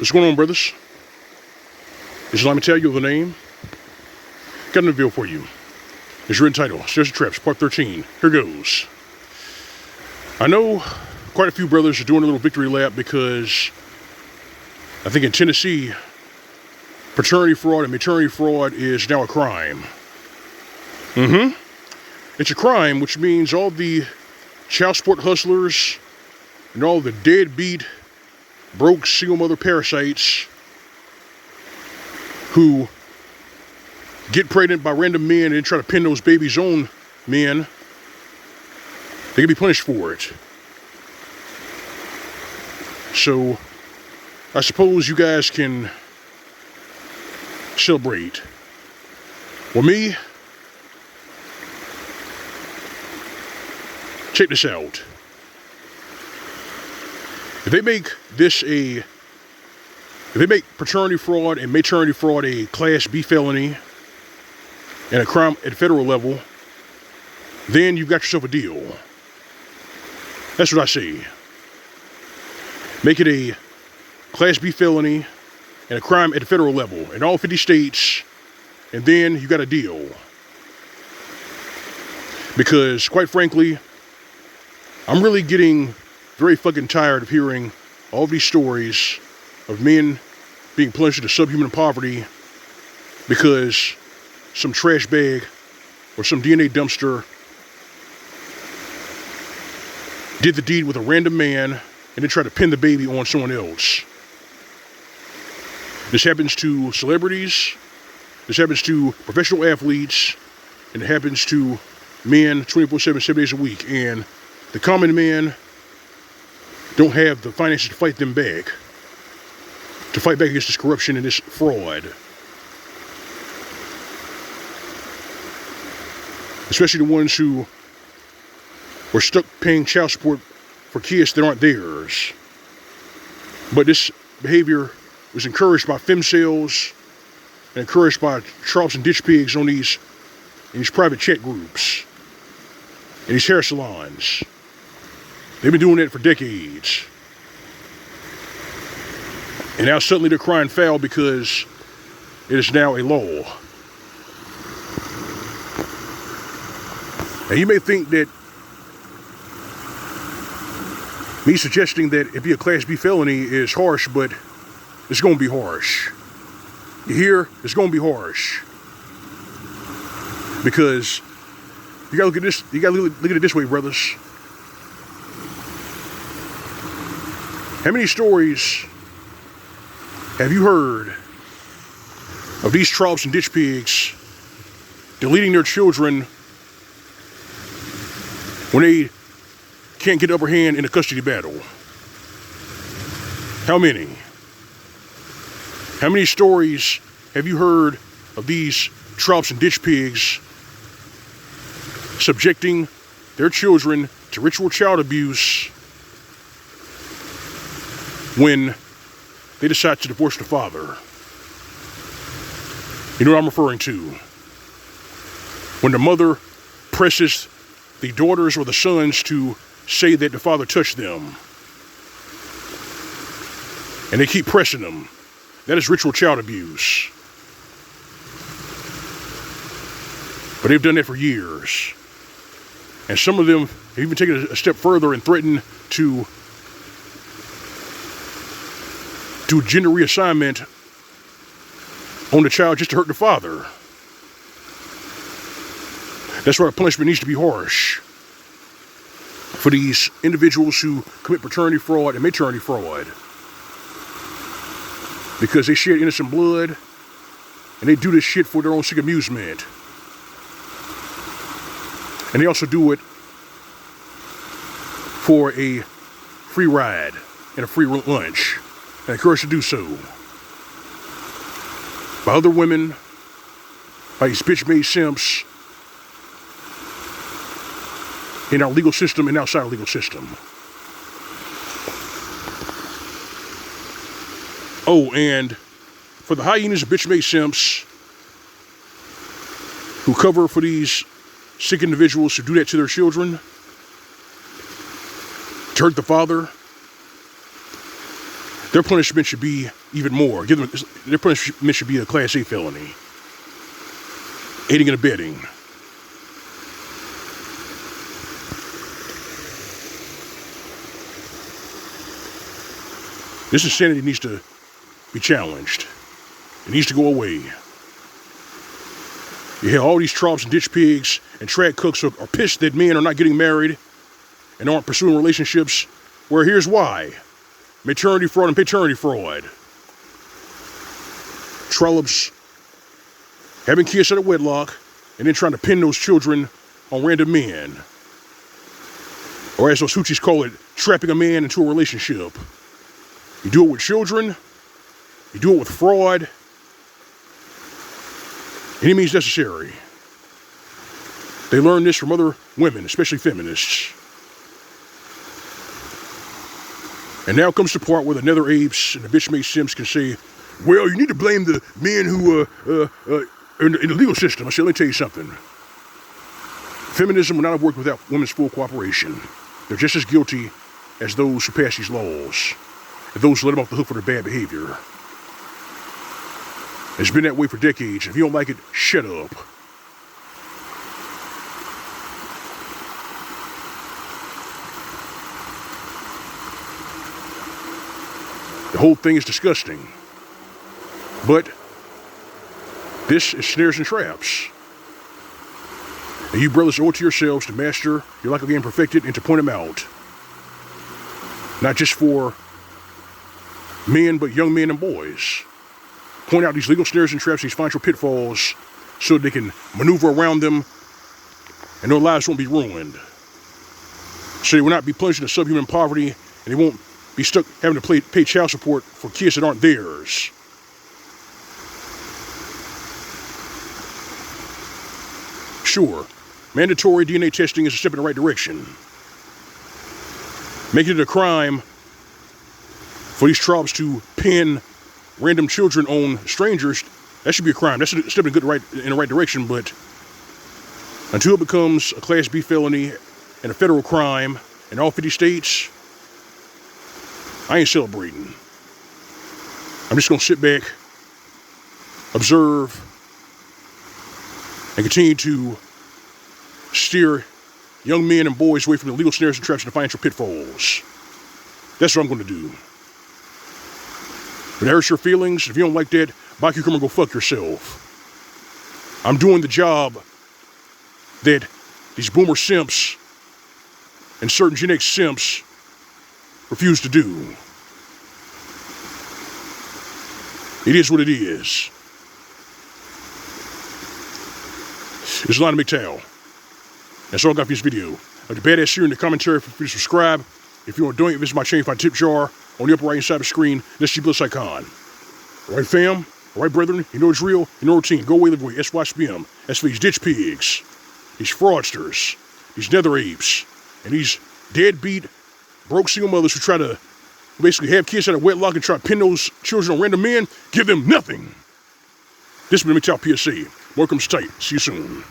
What's going on, brothers? It's L.O.M tell you the name. Got an reveal for you. It's written title, Snares and Traps, Part 13. Here goes. I know quite a few brothers are doing a little victory lap because I think in Tennessee, paternity fraud and maternity fraud is now a crime. It's a crime, which means all the child support hustlers and all the deadbeat, broke single mother parasites who get pregnant by random men and try to pin those babies on men, they can be punished for it. So, I suppose you guys can celebrate. Well, me, check this out. If they make paternity fraud and maternity fraud a Class B felony and a crime at the federal level, then you've got yourself a deal. That's what I say. Make it a Class B felony and a crime at the federal level in all 50 states, and then you got a deal. Because, quite frankly, I'm really getting very fucking tired of hearing all these stories of men being plunged into subhuman poverty because some trash bag or some DNA dumpster did the deed with a random man and then tried to pin the baby on someone else. This happens to celebrities, this happens to professional athletes, and it happens to men 24/7, 7 days a week. And the common man don't have the finances to fight them back, to fight back against this corruption and this fraud. Especially the ones who were stuck paying child support for kids that aren't theirs. But this behavior was encouraged by femcells and encouraged by troughs and ditch pigs in these private chat groups and these hair salons. They've been doing that for decades. And now suddenly they're crying foul because it is now a law. Now you may think that me suggesting that it be a Class B felony is harsh, but it's going to be harsh. You hear? It's going to be harsh. Because you got to look at this. You got to look at it this way, brothers. How many stories have you heard of these troughs and ditch pigs deleting their children when they can't get the upper hand in a custody battle? How many? How many stories have you heard of these troughs and ditch pigs subjecting their children to ritual child abuse when they decide to divorce the father? You know what I'm referring to. When the mother presses the daughters or the sons to say that the father touched them, and they keep pressing them. That is ritual child abuse. But they've done that for years. And some of them have even taken it a step further and threatened to do gender reassignment on the child just to hurt the father. That's why the punishment needs to be harsh for these individuals who commit paternity fraud and maternity fraud. Because they shed innocent blood and they do this shit for their own sick amusement. And they also do it for a free ride and a free lunch. And encouraged to do so by other women, by these bitch-made simps in our legal system and outside our legal system. Oh, and for the hyenas and bitch-made simps who cover for these sick individuals who do that to their children, to hurt the father, their punishment should be even more. Their punishment should be a Class A felony. Aiding and abetting. This insanity needs to be challenged. It needs to go away. You hear all these troughs and ditch pigs and trad cooks are pissed that men are not getting married and aren't pursuing relationships, where here's why. Maternity fraud and paternity fraud. Trollops having kids out of wedlock and then trying to pin those children on random men. Or as those hoochies call it, trapping a man into a relationship. You do it with children, you do it with fraud, any means necessary. They learn this from other women, especially feminists. And now comes the part where the nether apes and the bitch-made simps can say, well, you need to blame the men who are in the legal system. I said, let me tell you something. Feminism would not have worked without women's full cooperation. They're just as guilty as those who pass these laws, and those who let them off the hook for their bad behavior. It's been that way for decades. If you don't like it, shut up. The whole thing is disgusting. But this is snares and traps. And you brothers owe it to yourselves to master your lack of being perfected and to point them out. Not just for men, but young men and boys. Point out these legal snares and traps, these financial pitfalls, so they can maneuver around them and their lives won't be ruined. So they will not be plunged into subhuman poverty and they won't be stuck having to pay child support for kids that aren't theirs. Sure, mandatory DNA testing is a step in the right direction. Making it a crime for these tribes to pin random children on strangers, that should be a crime. That's a step in the right direction, but until it becomes a Class B felony and a federal crime in all 50 states, I ain't celebrating. I'm just gonna sit back, observe, and continue to steer young men and boys away from the legal snares and traps and the financial pitfalls. That's what I'm gonna do. If it hurts your feelings, if you don't like that, buy cucumber and go fuck yourself. I'm doing the job that these boomer simps and certain Gen X simps refuse to do. It is what it is. This is L.O.M. Mgtow. That's all I got for this video. The badass here in the commentary, feel free to subscribe. If you want to donate, visit my channel, find tip jar on the upper right hand side of the screen. That's the bliss icon. All right, fam. All right, brethren. You know it's real. You know routine. Go away, live away. SYSBM. That's for these ditch pigs, these fraudsters, these nether apes, and these deadbeat, broke single mothers who try to basically have kids out of wedlock and try to pin those children on random men. Give them nothing. This has been Mgtow PSA. More comes tight. See you soon.